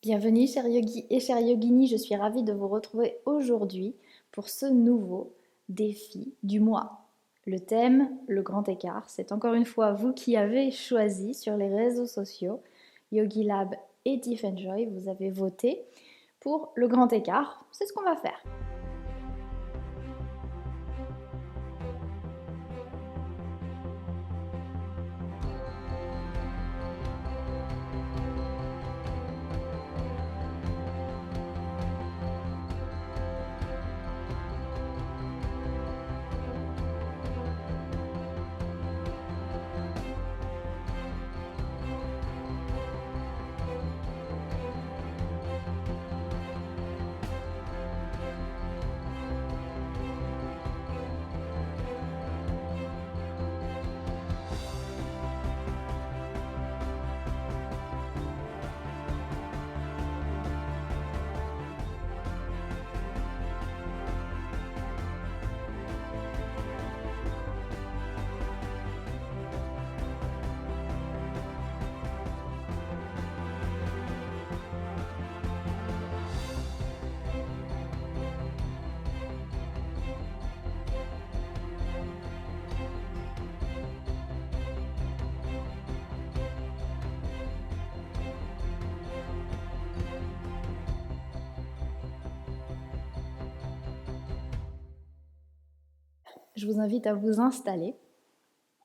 Bienvenue chers yogis et chères yoginis, je suis ravie de vous retrouver aujourd'hui pour ce nouveau défi du mois. Le thème, le grand écart, c'est encore une fois vous qui avez choisi sur les réseaux sociaux, YogiLab et Tiff Enjoy, vous avez voté pour le grand écart, c'est ce qu'on va faire. Je vous invite à vous installer.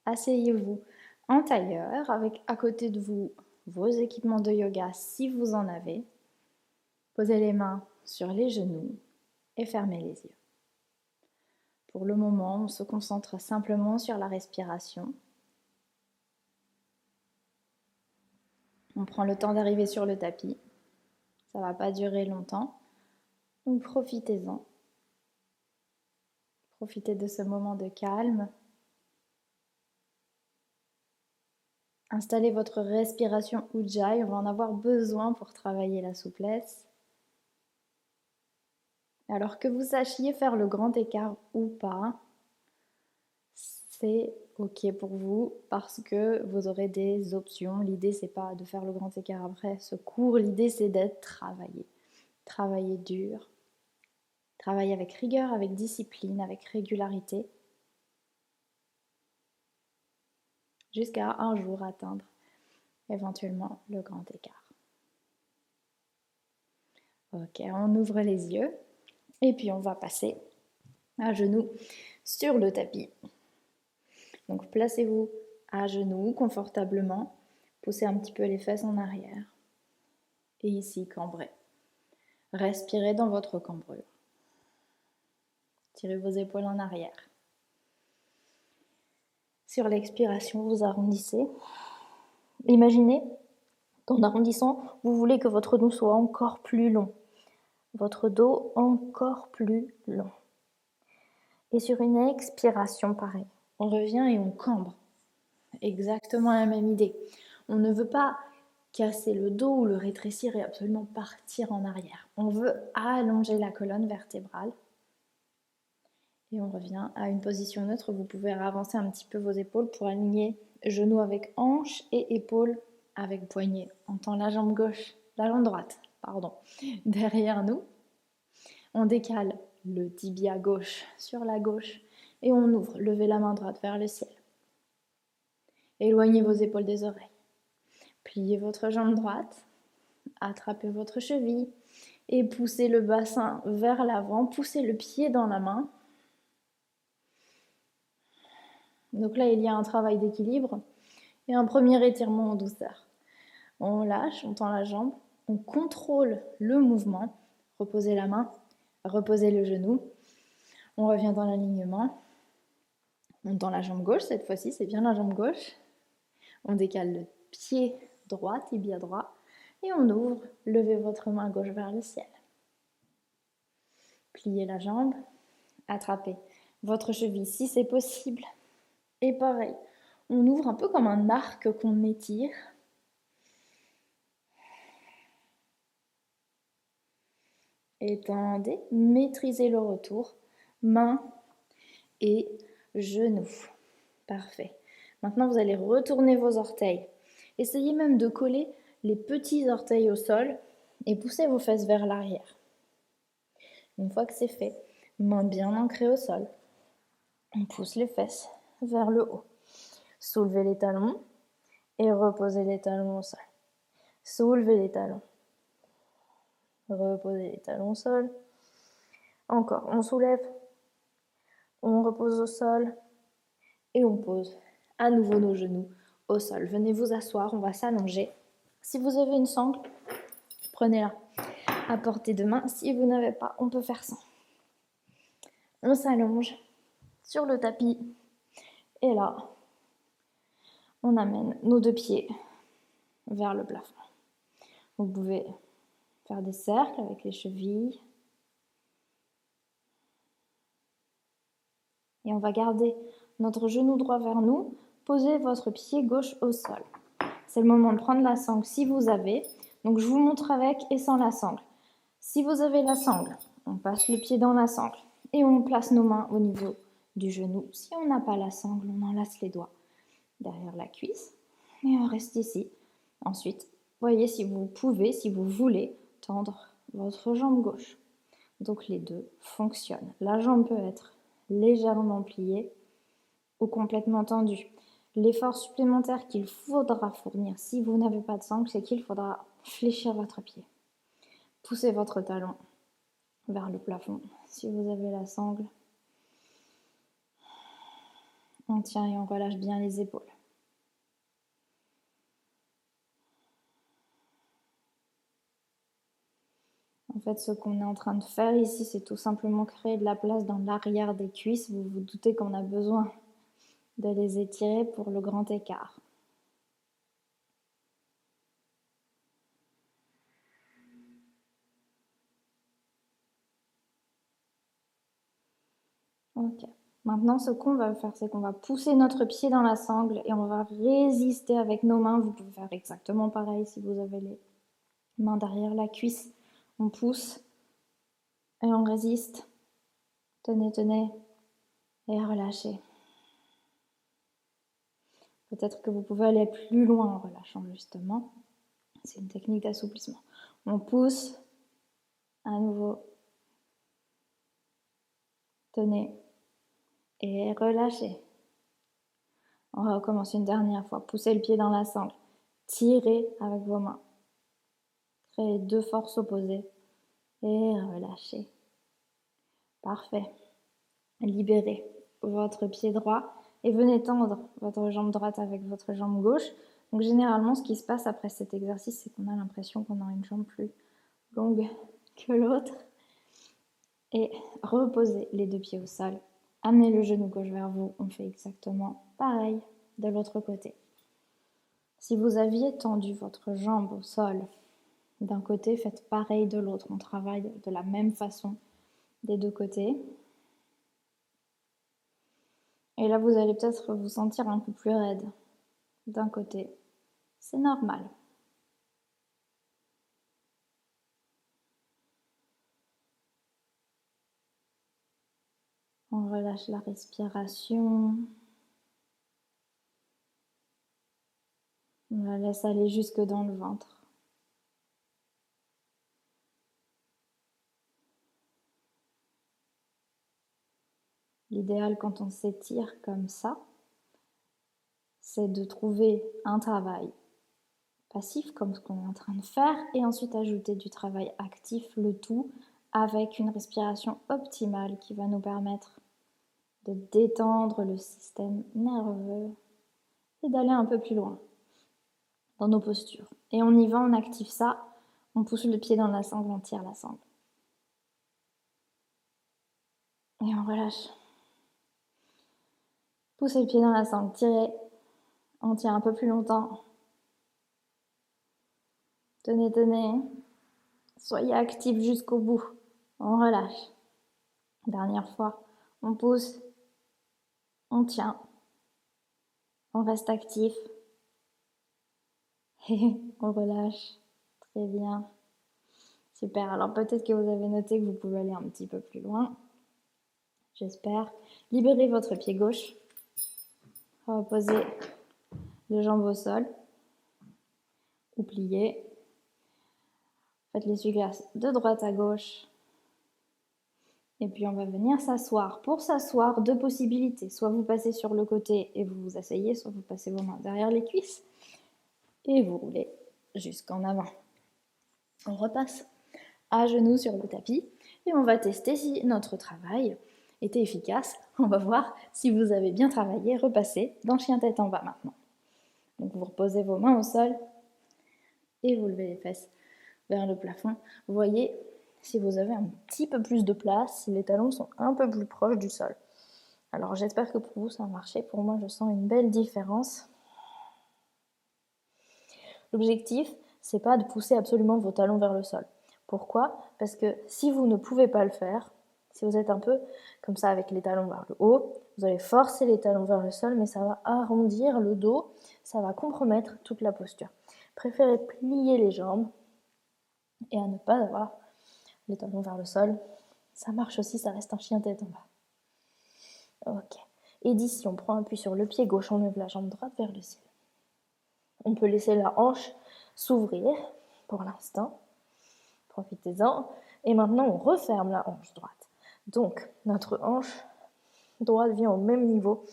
Asseyez-vous en tailleur avec à côté de vous vos équipements de yoga si vous en avez. Posez les mains sur les genoux et fermez les yeux. Pour le moment, on se concentre simplement sur la respiration. On prend le temps d'arriver sur le tapis. Ça ne va pas durer longtemps, donc profitez-en. Profitez de ce moment de calme. Installez votre respiration Ujjayi, on va en avoir besoin pour travailler la souplesse. Alors que vous sachiez faire le grand écart ou pas, c'est ok pour vous parce que vous aurez des options. L'idée, c'est pas de faire le grand écart après ce cours, l'idée, c'est d'être travaillé. Travailler dur, travailler avec rigueur, avec discipline, avec régularité, jusqu'à un jour atteindre éventuellement le grand écart. Ok, on ouvre les yeux et puis on va passer à genoux sur le tapis. Donc placez-vous à genoux confortablement, poussez un petit peu les fesses en arrière et ici cambrez. Respirez dans votre cambrure. Tirez vos épaules en arrière. Sur l'expiration, vous arrondissez. Imaginez qu'en arrondissant, vous voulez que votre dos soit encore plus long. Votre dos encore plus long. Et sur une expiration, pareil. On revient et on cambre. Exactement la même idée. On ne veut pas casser le dos ou le rétrécir et absolument partir en arrière. On veut allonger la colonne vertébrale. Et on revient à une position neutre. Vous pouvez avancer un petit peu vos épaules pour aligner genoux avec hanche et épaules avec poignet. On tend la jambe gauche, la jambe droite, pardon, derrière nous. On décale le tibia gauche sur la gauche et on ouvre. Levez la main droite vers le ciel. Éloignez vos épaules des oreilles. Pliez votre jambe droite, attrapez votre cheville et poussez le bassin vers l'avant. Poussez le pied dans la main. Donc là, il y a un travail d'équilibre et un premier étirement en douceur. On lâche, on tend la jambe, on contrôle le mouvement. Reposez la main, reposez le genou. On revient dans l'alignement. On tend la jambe gauche, cette fois-ci, c'est bien la jambe gauche. On décale le pied droit, tibia droit, et on ouvre. Levez votre main gauche vers le ciel. Pliez la jambe, attrapez votre cheville si c'est possible. Et pareil, on ouvre un peu comme un arc qu'on étire. Étendez, maîtrisez le retour, main et genoux. Parfait. Maintenant, vous allez retourner vos orteils. Essayez même de coller les petits orteils au sol et poussez vos fesses vers l'arrière. Une fois que c'est fait, main bien ancrée au sol, on pousse les fesses vers le haut. Soulevez les talons et reposez les talons au sol. Soulevez les talons. Reposez les talons au sol. Encore, on soulève, on repose au sol et on pose à nouveau nos genoux au sol. Venez vous asseoir, on va s'allonger. Si vous avez une sangle, prenez-la à portée de main. Si vous n'avez pas, on peut faire sans. On s'allonge sur le tapis et là, on amène nos deux pieds vers le plafond. Vous pouvez faire des cercles avec les chevilles. Et on va garder notre genou droit vers nous. Posez votre pied gauche au sol. C'est le moment de prendre la sangle si vous avez. Donc je vous montre avec et sans la sangle. Si vous avez la sangle, on passe le pied dans la sangle et on place nos mains au niveau du genou. Si on n'a pas la sangle, on enlace les doigts derrière la cuisse et on reste ici. Ensuite, voyez si vous pouvez, si vous voulez, tendre votre jambe gauche. Donc les deux fonctionnent. La jambe peut être légèrement pliée ou complètement tendue. L'effort supplémentaire qu'il faudra fournir si vous n'avez pas de sangle, c'est qu'il faudra fléchir votre pied. Poussez votre talon vers le plafond. Si vous avez la sangle, on tient et on relâche bien les épaules. En fait, ce qu'on est en train de faire ici, c'est tout simplement créer de la place dans l'arrière des cuisses. Vous vous doutez qu'on a besoin de les étirer pour le grand écart. Ok. Maintenant, ce qu'on va faire, c'est qu'on va pousser notre pied dans la sangle et on va résister avec nos mains. Vous pouvez faire exactement pareil si vous avez les mains derrière la cuisse. On pousse et on résiste. Tenez, tenez et relâchez. Peut-être que vous pouvez aller plus loin en relâchant justement. C'est une technique d'assouplissement. On pousse à nouveau. Tenez et relâchez. On va recommencer une dernière fois. Poussez le pied dans la sangle. Tirez avec vos mains. Créez deux forces opposées et relâchez. Parfait. Libérez votre pied droit et venez tendre votre jambe droite avec votre jambe gauche. Donc généralement, ce qui se passe après cet exercice, c'est qu'on a l'impression qu'on a une jambe plus longue que l'autre. Et reposez les deux pieds au sol. Amenez le genou gauche vers vous. On fait exactement pareil de l'autre côté. Si vous aviez tendu votre jambe au sol d'un côté, faites pareil de l'autre. On travaille de la même façon des deux côtés. Et là, vous allez peut-être vous sentir un peu plus raide d'un côté. C'est normal. On relâche la respiration. On la laisse aller jusque dans le ventre. L'idéal quand on s'étire comme ça, c'est de trouver un travail passif comme ce qu'on est en train de faire et ensuite ajouter du travail actif, le tout avec une respiration optimale qui va nous permettre de détendre le système nerveux et d'aller un peu plus loin dans nos postures. Et on y va, on active ça, on pousse le pied dans la sangle, on tire la sangle. Et on relâche. Poussez le pied dans la sangle, tirez, on tient un peu plus longtemps. Tenez, tenez. Soyez actifs jusqu'au bout. On relâche. Dernière fois. On pousse. On tient. On reste actif. Et on relâche. Très bien. Super. Alors peut-être que vous avez noté que vous pouvez aller un petit peu plus loin. J'espère. Libérez votre pied gauche. Reposez les jambes au sol. Ou pliez. Faites l'essuie-glace de droite à gauche. Et puis on va venir s'asseoir. Pour s'asseoir, deux possibilités. Soit vous passez sur le côté et vous vous asseyez, soit vous passez vos mains derrière les cuisses et vous roulez jusqu'en avant. On repasse à genoux sur le tapis et on va tester si notre travail était efficace. On va voir si vous avez bien travaillé. Repassez dans chien tête en bas maintenant. Donc vous reposez vos mains au sol et vous levez les fesses vers le plafond. Vous voyez si vous avez un petit peu plus de place, si les talons sont un peu plus proches du sol. Alors j'espère que pour vous ça a marché. Pour moi je sens une belle différence. L'objectif, c'est pas de pousser absolument vos talons vers le sol. Pourquoi? Parce que si vous ne pouvez pas le faire, si vous êtes un peu comme ça avec les talons vers le haut, vous allez forcer les talons vers le sol, mais ça va arrondir le dos, ça va compromettre toute la posture. Préférez plier les jambes et à ne pas avoir les talons vers le sol. Ça marche aussi, ça reste un chien tête en bas. Ok. Et d'ici, on prend appui sur le pied gauche, on lève la jambe droite vers le ciel. On peut laisser la hanche s'ouvrir pour l'instant. Profitez-en. Et maintenant, on referme la hanche droite. Donc, notre hanche droite vient au même niveau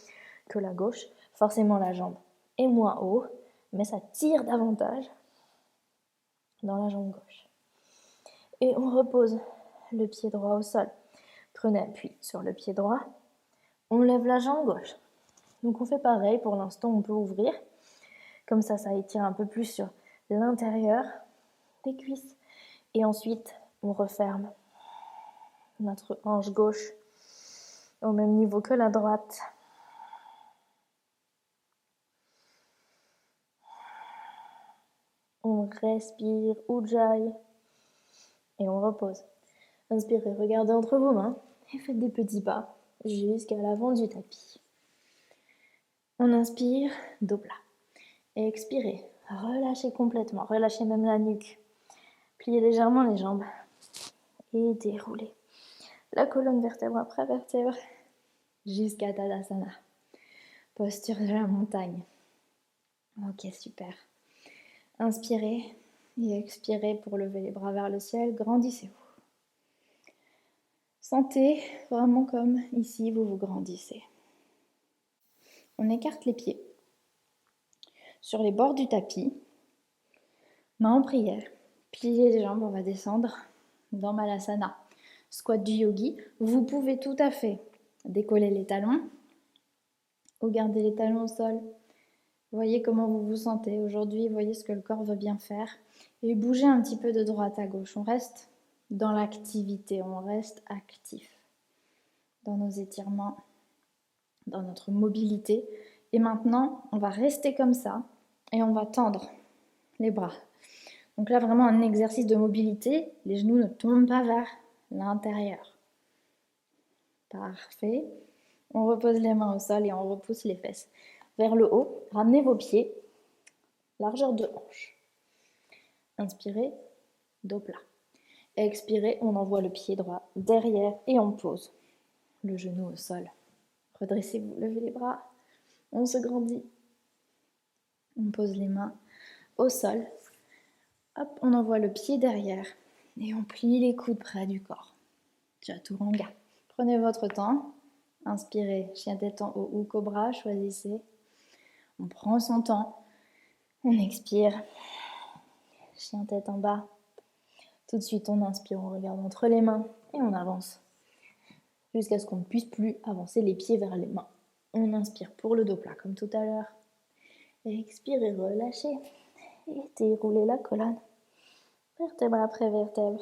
que la gauche. Forcément, la jambe est moins haut, mais ça tire davantage dans la jambe gauche. Et on repose le pied droit au sol. Prenez appui sur le pied droit. On lève la jambe gauche. Donc, on fait pareil. Pour l'instant, on peut ouvrir. Comme ça étire un peu plus sur l'intérieur des cuisses. Et ensuite, on referme notre hanche gauche au même niveau que la droite. On respire Ujjayi et on repose. Inspirez, regardez entre vos mains et faites des petits pas jusqu'à l'avant du tapis. On inspire, dos plat. Et expirez, relâchez complètement, relâchez même la nuque. Pliez légèrement les jambes et déroulez la colonne vertèbre après vertèbre jusqu'à Tadasana. Posture de la montagne. Ok, super. Inspirez et expirez pour lever les bras vers le ciel. Grandissez-vous. Sentez vraiment comme ici, vous vous grandissez. On écarte les pieds sur les bords du tapis. Main en prière. Pliez les jambes, on va descendre dans Malasana. Squat du yogi. Vous pouvez tout à fait décoller les talons ou garder les talons au sol. Voyez comment vous vous sentez aujourd'hui, voyez ce que le corps veut bien faire. Et bougez un petit peu de droite à gauche. On reste dans l'activité, on reste actif dans nos étirements, dans notre mobilité. Et maintenant, on va rester comme ça et on va tendre les bras. Donc là, vraiment un exercice de mobilité. Les genoux ne tombent pas vers l'intérieur. Parfait. On repose les mains au sol et on repousse les fesses vers le haut. Ramenez vos pieds, largeur de hanche. Inspirez, dos plat. Expirez, on envoie le pied droit derrière et on pose le genou au sol. Redressez-vous, levez les bras, on se grandit. On pose les mains au sol. Hop, on envoie le pied derrière et on plie les coudes près du corps. Chaturanga. Prenez votre temps. Inspirez, chien tête en haut ou cobra, choisissez. On prend son temps. On expire. Chien tête en bas. Tout de suite, on inspire, on regarde entre les mains et on avance jusqu'à ce qu'on ne puisse plus avancer les pieds vers les mains. On inspire pour le dos plat comme tout à l'heure. Expirez, relâchez et déroulez la colonne. Vertèbre après vertèbre.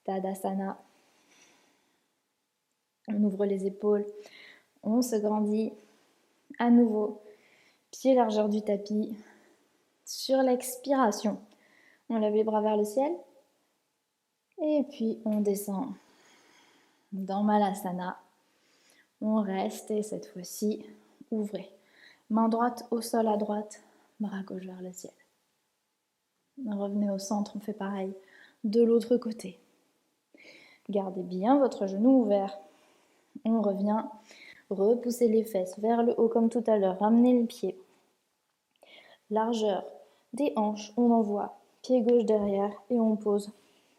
Tadasana. On ouvre les épaules. On se grandit. À nouveau, pied largeur du tapis. Sur l'expiration, on lève les bras vers le ciel. Et puis on descend dans Malasana. On reste et cette fois-ci, ouvrez. Main droite au sol à droite, bras gauche vers le ciel. Revenez au centre, on fait pareil de l'autre côté. Gardez bien votre genou ouvert. On revient, repoussez les fesses vers le haut comme tout à l'heure. Ramenez les pieds. Largeur des hanches, on envoie pied gauche derrière et on pose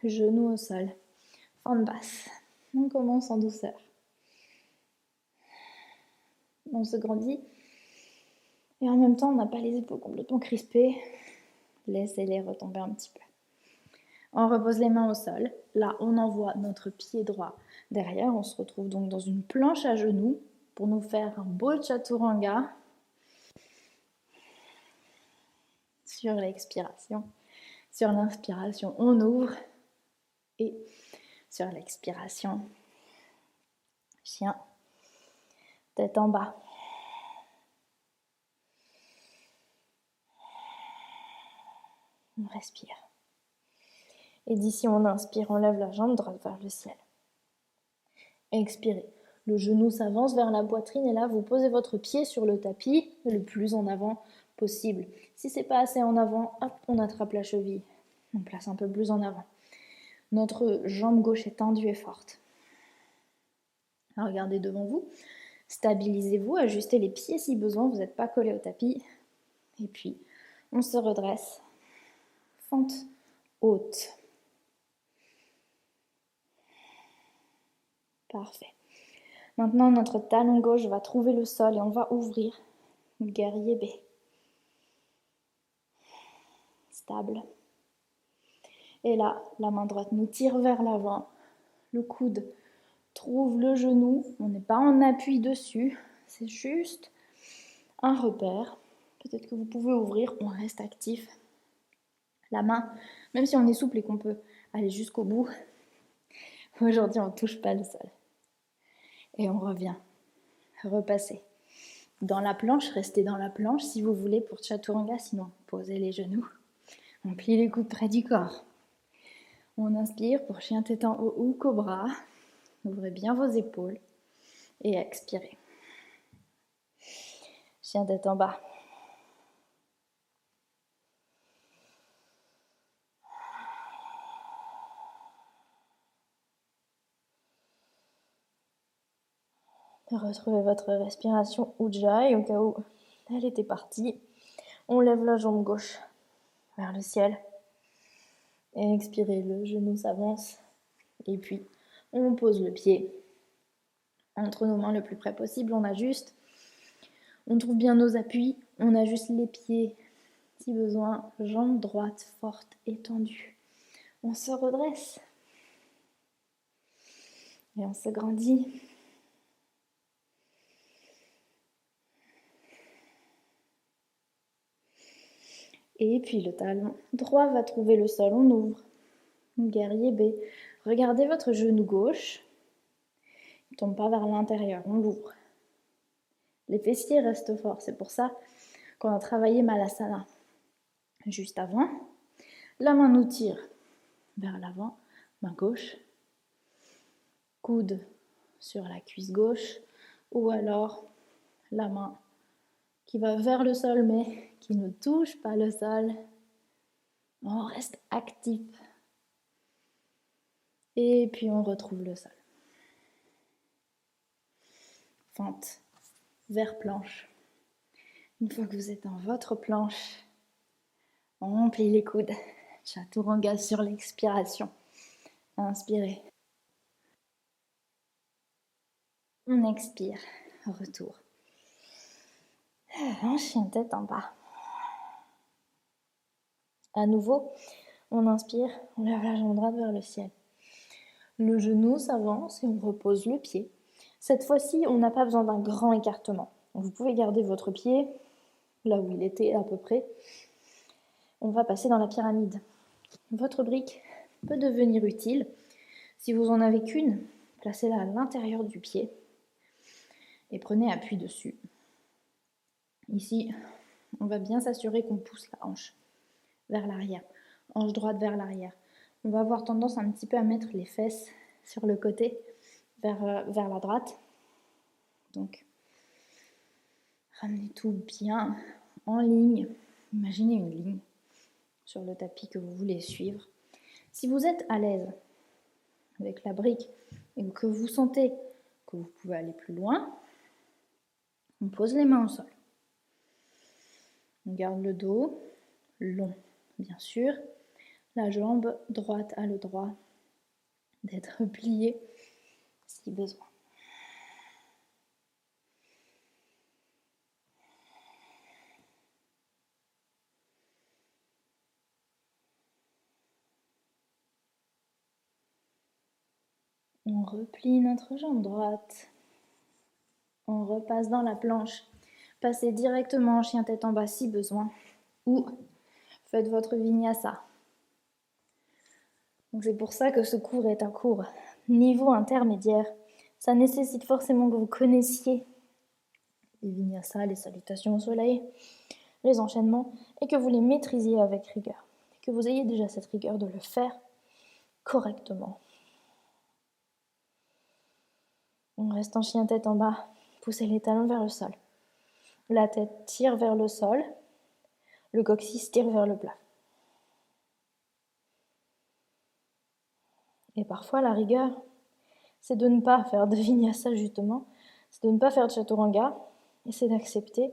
Genoux au sol. Fente basse. On commence en douceur. On se grandit. Et en même temps, on n'a pas les épaules complètement crispées. Laissez-les retomber un petit peu. On repose les mains au sol. Là, on envoie notre pied droit derrière. On se retrouve donc dans une planche à genoux pour nous faire un beau chaturanga. Sur l'expiration. Sur l'inspiration, on ouvre. Et sur l'expiration, chien, tête en bas. On respire. Et d'ici, on inspire, on lève la jambe droite vers le ciel. Expirez. Le genou s'avance vers la poitrine et là, vous posez votre pied sur le tapis le plus en avant possible. Si c'est pas assez en avant, hop, on attrape la cheville. On place un peu plus en avant. Notre jambe gauche est tendue et forte. Regardez devant vous. Stabilisez-vous, ajustez les pieds si besoin, vous n'êtes pas collé au tapis. Et puis, on se redresse. Fente haute. Parfait. Maintenant, notre talon gauche va trouver le sol et on va ouvrir. Guerrier B. Stable. Et là, la main droite nous tire vers l'avant. Le coude trouve le genou. On n'est pas en appui dessus. C'est juste un repère. Peut-être que vous pouvez ouvrir. On reste actif. La main, même si on est souple et qu'on peut aller jusqu'au bout, aujourd'hui, on ne touche pas le sol. Et on revient. Repasser. Dans la planche, restez dans la planche si vous voulez pour chaturanga, sinon posez les genoux. On plie les coudes près du corps. On inspire pour chien tête en haut ou cobra. Ouvrez bien vos épaules et expirez. Chien tête en bas. Retrouvez votre respiration Ujjayi au cas où elle était partie. On lève la jambe gauche vers le ciel. Et expirez, le genou s'avance. Et puis, on pose le pied entre nos mains le plus près possible. On ajuste. On trouve bien nos appuis. On ajuste les pieds si besoin. Jambe droite forte, étendue. On se redresse. Et on se grandit. Et puis le talon droit va trouver le sol, on ouvre. Guerrier B. Regardez votre genou gauche. Il ne tombe pas vers l'intérieur, on l'ouvre. Les fessiers restent forts, c'est pour ça qu'on a travaillé Malasana. Juste avant, la main nous tire vers l'avant, main gauche. Coude sur la cuisse gauche, ou alors la main qui va vers le sol mais qui ne touche pas le sol. On reste actif. Et puis on retrouve le sol. Fente vers planche. Une fois que vous êtes dans votre planche, on plie les coudes. Chaturanga sur l'expiration. Inspirez. On expire. Retour. Un chien tête en bas. À nouveau, on inspire, on lève la jambe droite vers le ciel. Le genou s'avance et on repose le pied. Cette fois-ci, on n'a pas besoin d'un grand écartement. Vous pouvez garder votre pied là où il était à peu près. On va passer dans la pyramide. Votre brique peut devenir utile. Si vous en avez qu'une, placez-la à l'intérieur du pied et prenez appui dessus. Ici, on va bien s'assurer qu'on pousse la hanche vers l'arrière, hanche droite vers l'arrière. On va avoir tendance un petit peu à mettre les fesses sur le côté vers la droite. Donc, ramenez tout bien en ligne. Imaginez une ligne sur le tapis que vous voulez suivre. Si vous êtes à l'aise avec la brique et que vous sentez que vous pouvez aller plus loin, on pose les mains au sol. On garde le dos long, bien sûr. La jambe droite a le droit d'être pliée si besoin. On replie notre jambe droite. On repasse dans la planche. Passez directement en chien tête en bas si besoin. Ou faites votre vinyasa. Donc c'est pour ça que ce cours est un cours niveau intermédiaire. Ça nécessite forcément que vous connaissiez les vinyasa, les salutations au soleil, les enchaînements, et que vous les maîtrisiez avec rigueur. Que vous ayez déjà cette rigueur de le faire correctement. On reste en chien tête en bas. Poussez les talons vers le sol. La tête tire vers le sol. Le coccyx tire vers le plat. Et parfois, la rigueur, c'est de ne pas faire de vinyasa justement, c'est de ne pas faire de chaturanga, et c'est d'accepter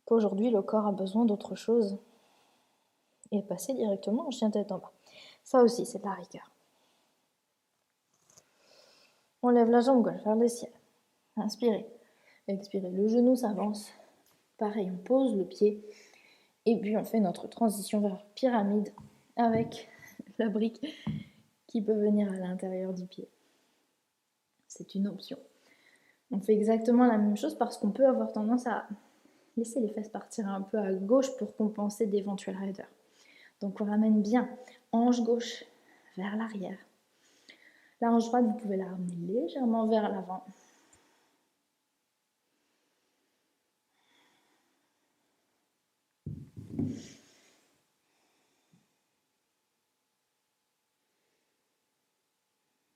qu'aujourd'hui, le corps a besoin d'autre chose et passer directement en chien tête en bas. Ça aussi, c'est de la rigueur. On lève la jambe gauche vers le ciel. Inspirez. Expirez. Le genou s'avance. Pareil, on pose le pied. Et puis, on fait notre transition vers pyramide avec la brique qui peut venir à l'intérieur du pied. C'est une option. On fait exactement la même chose parce qu'on peut avoir tendance à laisser les fesses partir un peu à gauche pour compenser d'éventuelles raideurs. Donc on ramène bien hanche gauche vers l'arrière. La hanche droite, vous pouvez la ramener légèrement vers l'avant.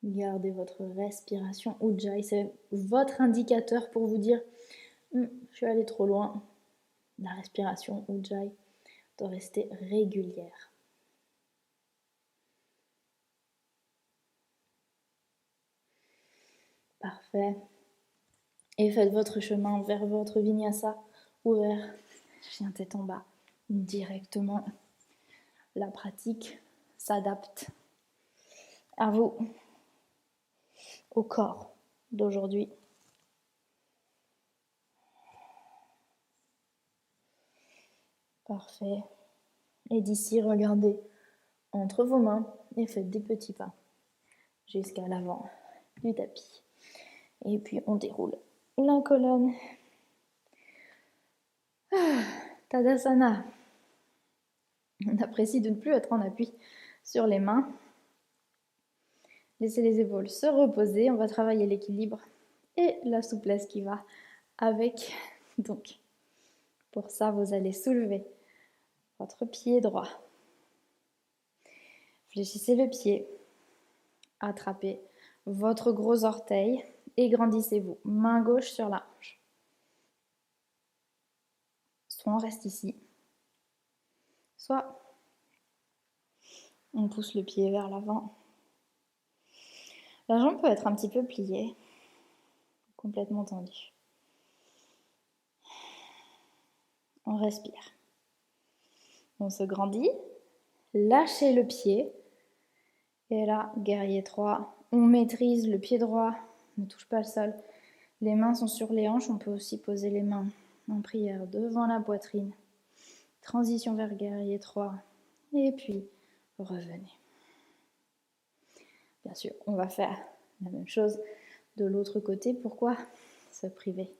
Gardez votre respiration Ujjayi, c'est votre indicateur pour vous dire je suis allé trop loin. La respiration Ujjayi doit rester régulière. Parfait. Et faites votre chemin vers votre vinyasa ou vers chien tête en bas directement. La pratique s'adapte à vous, au corps d'aujourd'hui. Parfait. Et d'ici, regardez entre vos mains et faites des petits pas jusqu'à l'avant du tapis. Et puis on déroule la colonne. Tadasana. On apprécie de ne plus être en appui sur les mains. Laissez les épaules se reposer. On va travailler l'équilibre et la souplesse qui va avec. Donc, pour ça, vous allez soulever votre pied droit. Fléchissez le pied. Attrapez votre gros orteil et grandissez-vous. Main gauche sur la hanche. Soit on reste ici, soit on pousse le pied vers l'avant. La jambe peut être un petit peu pliée, complètement tendue. On respire. On se grandit. Lâchez le pied. Et là, guerrier 3, on maîtrise le pied droit, ne touche pas le sol. Les mains sont sur les hanches, on peut aussi poser les mains en prière devant la poitrine. Transition vers guerrier 3. Et puis, revenez. Bien sûr, on va faire la même chose de l'autre côté. Pourquoi se priver?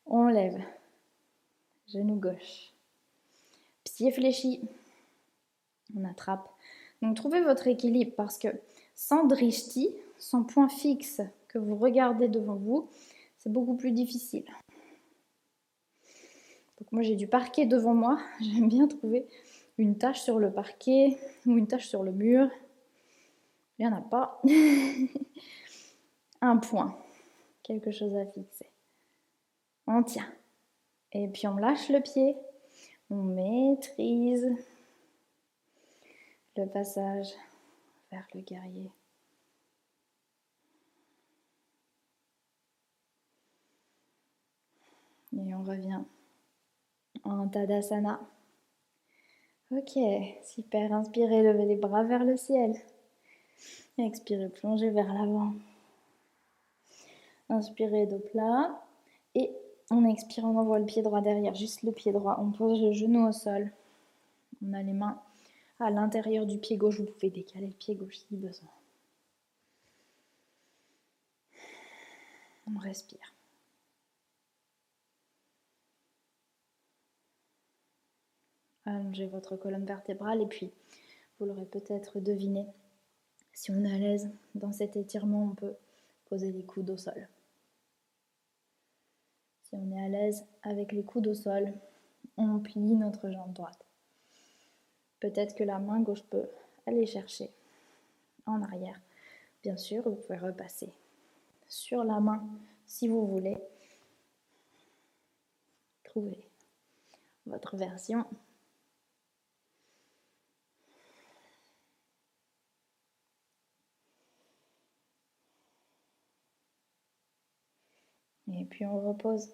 On lève. Genou gauche. Pied fléchi. On attrape. Donc, trouvez votre équilibre parce que sans drishti, sans point fixe que vous regardez devant vous, c'est beaucoup plus difficile. Donc moi, j'ai du parquet devant moi. J'aime bien trouver une tache sur le parquet ou une tache sur le mur. Il n'y en a pas. Un point. Quelque chose à fixer. On tient. Et puis on lâche le pied. On maîtrise le passage vers le guerrier. Et on revient en Tadasana. Ok, super. Inspirez, levez les bras vers le ciel. Expirez, plongez vers l'avant. Inspirez, dos plat. Et on expire, on envoie le pied droit derrière, juste le pied droit. On pose le genou au sol. On a les mains à l'intérieur du pied gauche. Vous pouvez décaler le pied gauche si besoin. On respire. Allongez votre colonne vertébrale et puis, vous l'aurez peut-être deviné, si on est à l'aise dans cet étirement, on peut poser les coudes au sol. Si on est à l'aise avec les coudes au sol, on plie notre jambe droite. Peut-être que la main gauche peut aller chercher en arrière. Bien sûr, vous pouvez repasser sur la main si vous voulez. Trouvez votre version. Et puis on repose.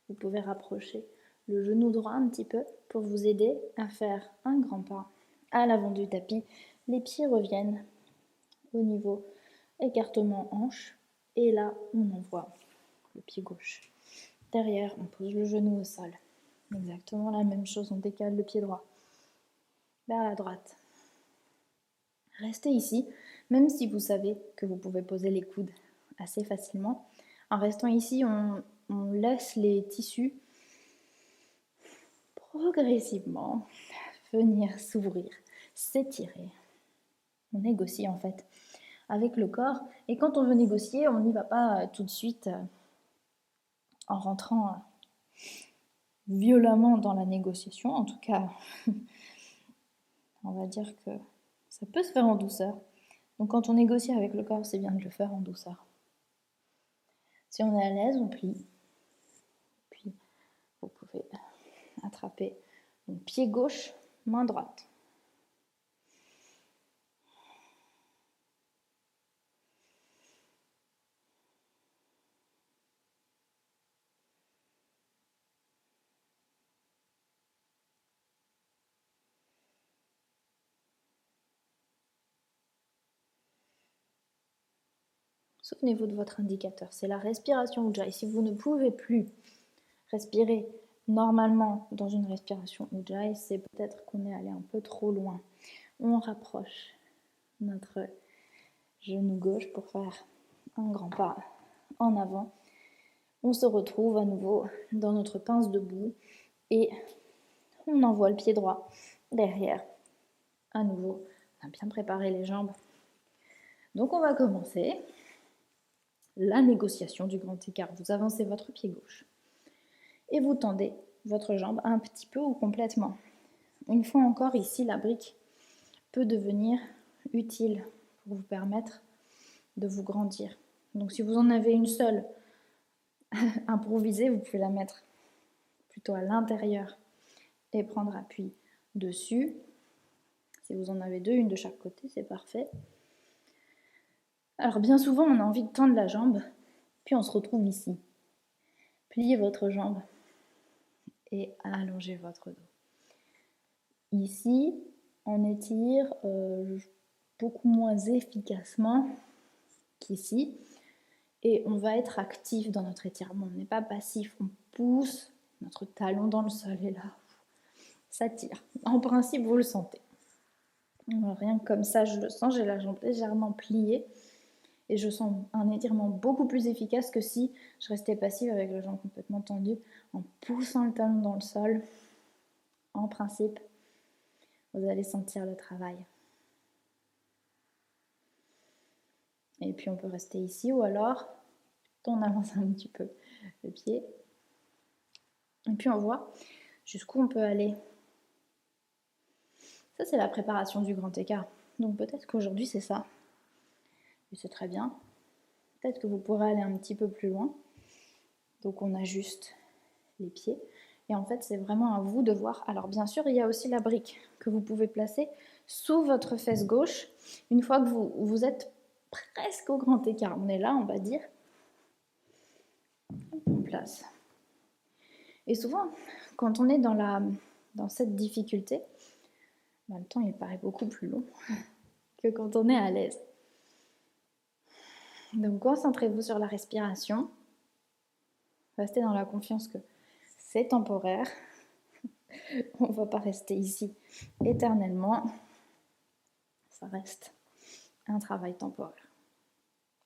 Vous pouvez rapprocher le genou droit un petit peu pour vous aider à faire un grand pas à l'avant du tapis. Les pieds reviennent au niveau écartement hanche. Et là, on envoie le pied gauche. Derrière, on pose le genou au sol. Exactement la même chose, on décale le pied droit vers la droite. Restez ici, même si vous savez que vous pouvez poser les coudes assez facilement. En restant ici, on laisse les tissus progressivement venir s'ouvrir, s'étirer. On négocie en fait avec le corps. Et quand on veut négocier, on n'y va pas tout de suite en rentrant violemment dans la négociation. En tout cas, on va dire que ça peut se faire en douceur. Donc quand on négocie avec le corps, c'est bien de le faire en douceur. Si on est à l'aise, on plie. Puis vous pouvez attraper donc, pied gauche, main droite. Souvenez-vous de votre indicateur, c'est la respiration Ujjayi. Si vous ne pouvez plus respirer normalement dans une respiration Ujjayi, c'est peut-être qu'on est allé un peu trop loin. On rapproche notre genou gauche pour faire un grand pas en avant. On se retrouve à nouveau dans notre pince debout et on envoie le pied droit derrière. À nouveau, on a bien préparé les jambes. Donc on va commencer la négociation du grand écart. Vous avancez votre pied gauche et vous tendez votre jambe un petit peu ou complètement. Une fois encore, ici, la brique peut devenir utile pour vous permettre de vous grandir. Donc si vous en avez une seule improvisée, vous pouvez la mettre plutôt à l'intérieur et prendre appui dessus. Si vous en avez deux, une de chaque côté, c'est parfait. Alors bien souvent, on a envie de tendre la jambe, puis on se retrouve ici. Pliez votre jambe et allongez votre dos. Ici, on étire beaucoup moins efficacement qu'ici. Et on va être actif dans notre étirement. On n'est pas passif, on pousse notre talon dans le sol et là, ça tire. En principe, vous le sentez. Rien que comme ça, je le sens, j'ai la jambe légèrement pliée et je sens un étirement beaucoup plus efficace que si je restais passive avec la jambe complètement tendue en poussant le talon dans le sol. En principe, vous allez sentir le travail. Et puis on peut rester ici ou alors on avance un petit peu le pied. Et puis on voit jusqu'où on peut aller. Ça, c'est la préparation du grand écart. Donc peut-être qu'aujourd'hui, c'est ça. Et c'est très bien. Peut-être que vous pourrez aller un petit peu plus loin. Donc on ajuste les pieds. Et en fait, c'est vraiment à vous de voir. Alors bien sûr, il y a aussi la brique que vous pouvez placer sous votre fesse gauche. Une fois que vous êtes presque au grand écart. On est là, on va dire. On place. Et souvent, quand on est dans dans cette difficulté, le temps il paraît beaucoup plus long que quand on est à l'aise. Donc concentrez-vous sur la respiration. Restez dans la confiance que c'est temporaire. On ne va pas rester ici éternellement. Ça reste un travail temporaire.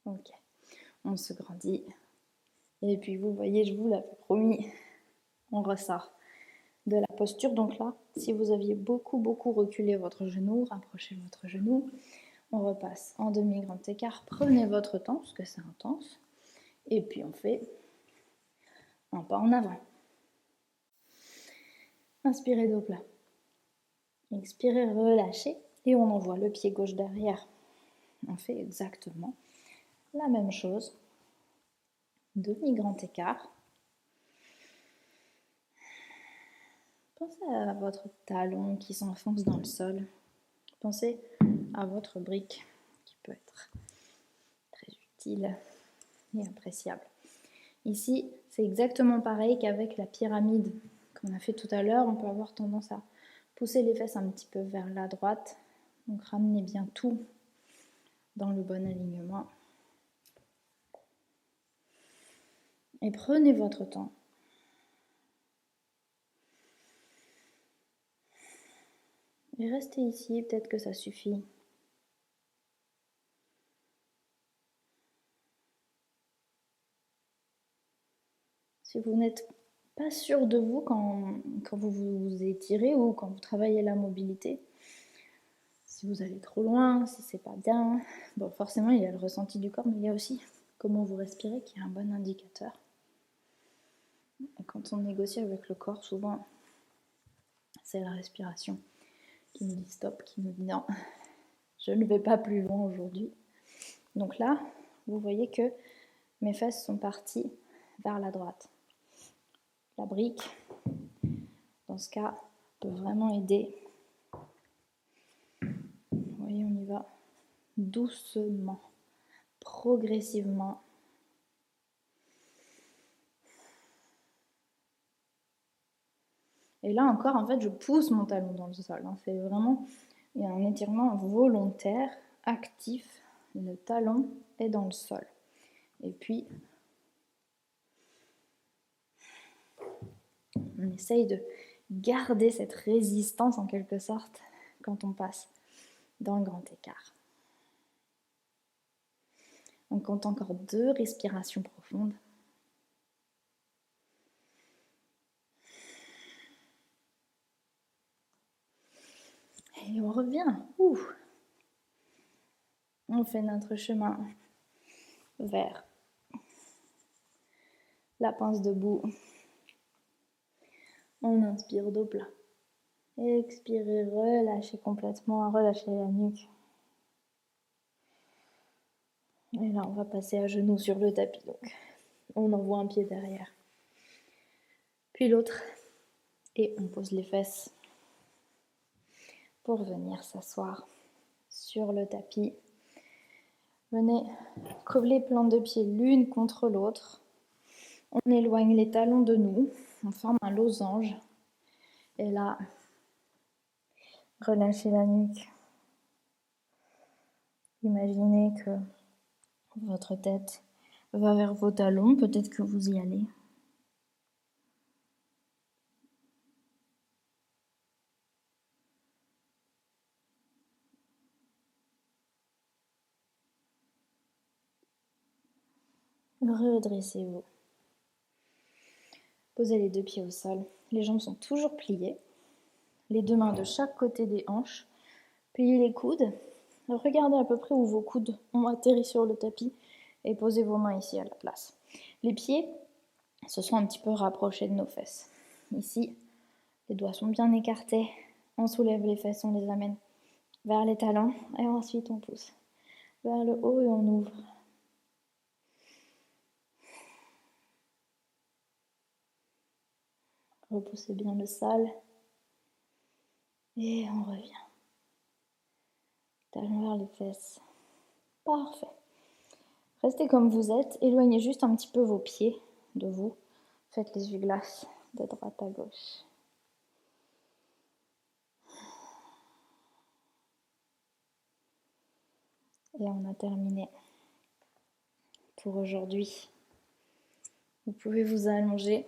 Ok, on se grandit. Et puis vous voyez, je vous l'avais promis, on ressort de la posture. Donc là, si vous aviez beaucoup reculé votre genou, rapprochez votre genou. On repasse en demi-grand écart. Prenez votre temps, parce que c'est intense. Et puis on fait un pas en avant. Inspirez dos plat. Expirez, relâchez. Et on envoie le pied gauche derrière. On fait exactement la même chose. Demi-grand écart. Pensez à votre talon qui s'enfonce dans le sol. Pensez à votre brique qui peut être très utile et appréciable. Ici, c'est exactement pareil qu'avec la pyramide qu'on a fait tout à l'heure. On peut avoir tendance à pousser les fesses un petit peu vers la droite. Donc ramenez bien tout dans le bon alignement. Et prenez votre temps. Et restez ici, peut-être que ça suffit. Si vous n'êtes pas sûr de vous quand vous vous étirez ou quand vous travaillez la mobilité, si vous allez trop loin, si c'est pas bien, bon, forcément il y a le ressenti du corps, mais il y a aussi comment vous respirez qui est un bon indicateur. Et quand on négocie avec le corps, souvent c'est la respiration qui nous dit stop, qui nous dit non, je ne vais pas plus loin aujourd'hui. Donc là, vous voyez que mes fesses sont parties vers la droite. La brique, dans ce cas, peut vraiment aider. Vous voyez, on y va doucement, progressivement. Et là encore, en fait, je pousse mon talon dans le sol. C'est vraiment un étirement volontaire, actif. Le talon est dans le sol. Et puis, on essaye de garder cette résistance en quelque sorte quand on passe dans le grand écart. On compte encore 2 respirations profondes. Et on revient. On fait notre chemin vers la pince debout. On inspire dos plat. Expirez, relâchez complètement, relâchez la nuque. Et là, on va passer à genoux sur le tapis. Donc, on envoie un pied derrière, puis l'autre, et on pose les fesses pour venir s'asseoir sur le tapis. Venez coller plantes de pied l'une contre l'autre. On éloigne les talons de nous, on forme un losange. Et là, relâchez la nuque. Imaginez que votre tête va vers vos talons, peut-être que vous y allez. Redressez-vous. Posez les 2 pieds au sol. Les jambes sont toujours pliées. Les 2 mains de chaque côté des hanches. Pliez les coudes. Regardez à peu près où vos coudes ont atterri sur le tapis et posez vos mains ici à la place. Les pieds se sont un petit peu rapprochés de nos fesses. Ici, les doigts sont bien écartés. On soulève les fesses, on les amène vers les talons et ensuite on pousse vers le haut et on ouvre. Repoussez bien le sol et on revient. Talons vers les fesses. Parfait. Restez comme vous êtes, éloignez juste un petit peu vos pieds de vous. Faites les essuie-glaces de droite à gauche. Et on a terminé pour aujourd'hui. Vous pouvez vous allonger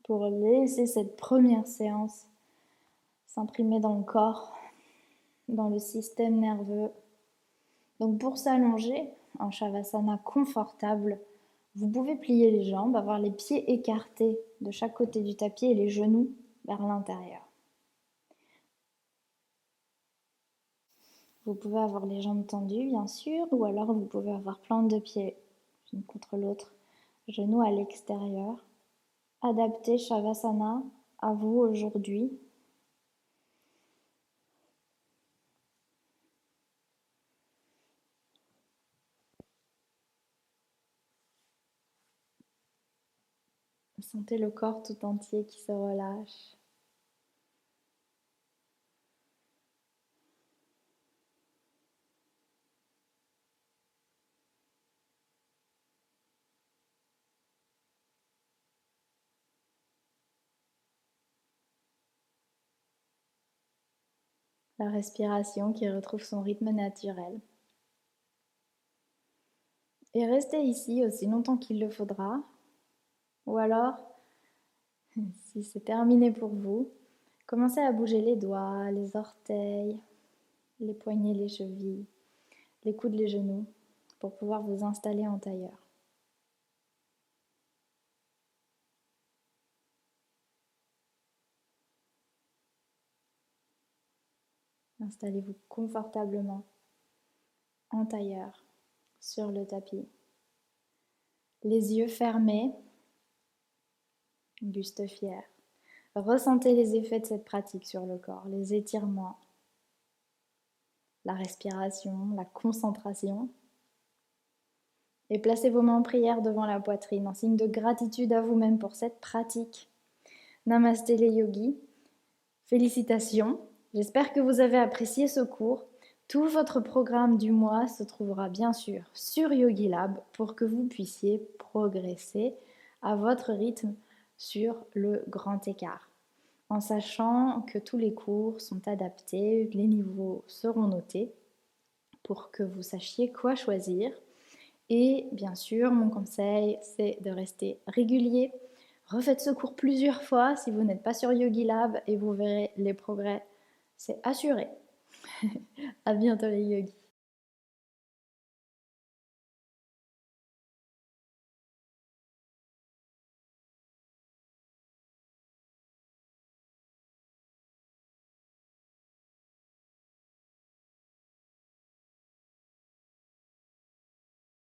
pour laisser cette première séance s'imprimer dans le corps, dans le système nerveux. Donc pour s'allonger en Shavasana confortable, vous pouvez plier les jambes, avoir les pieds écartés de chaque côté du tapis et les genoux vers l'intérieur. Vous pouvez avoir les jambes tendues, bien sûr, ou alors vous pouvez avoir plante de pieds, l'une contre l'autre, genoux à l'extérieur. Adaptez Shavasana à vous aujourd'hui. Sentez le corps tout entier qui se relâche. La respiration qui retrouve son rythme naturel. Et restez ici aussi longtemps qu'il le faudra. Ou alors, si c'est terminé pour vous, commencez à bouger les doigts, les orteils, les poignets, les chevilles, les coudes, les genoux, pour pouvoir vous installer en tailleur. Installez-vous confortablement en tailleur sur le tapis. Les yeux fermés, buste fier. Ressentez les effets de cette pratique sur le corps, les étirements, la respiration, la concentration. Et placez vos mains en prière devant la poitrine en signe de gratitude à vous-même pour cette pratique. Namasté les yogis. Félicitations. J'espère que vous avez apprécié ce cours. Tout votre programme du mois se trouvera bien sûr sur YogiLab pour que vous puissiez progresser à votre rythme sur le grand écart. En sachant que tous les cours sont adaptés, les niveaux seront notés pour que vous sachiez quoi choisir. Et bien sûr, mon conseil, c'est de rester régulier. Refaites ce cours plusieurs fois si vous n'êtes pas sur YogiLab et vous verrez les progrès. C'est assuré. À bientôt les yogis.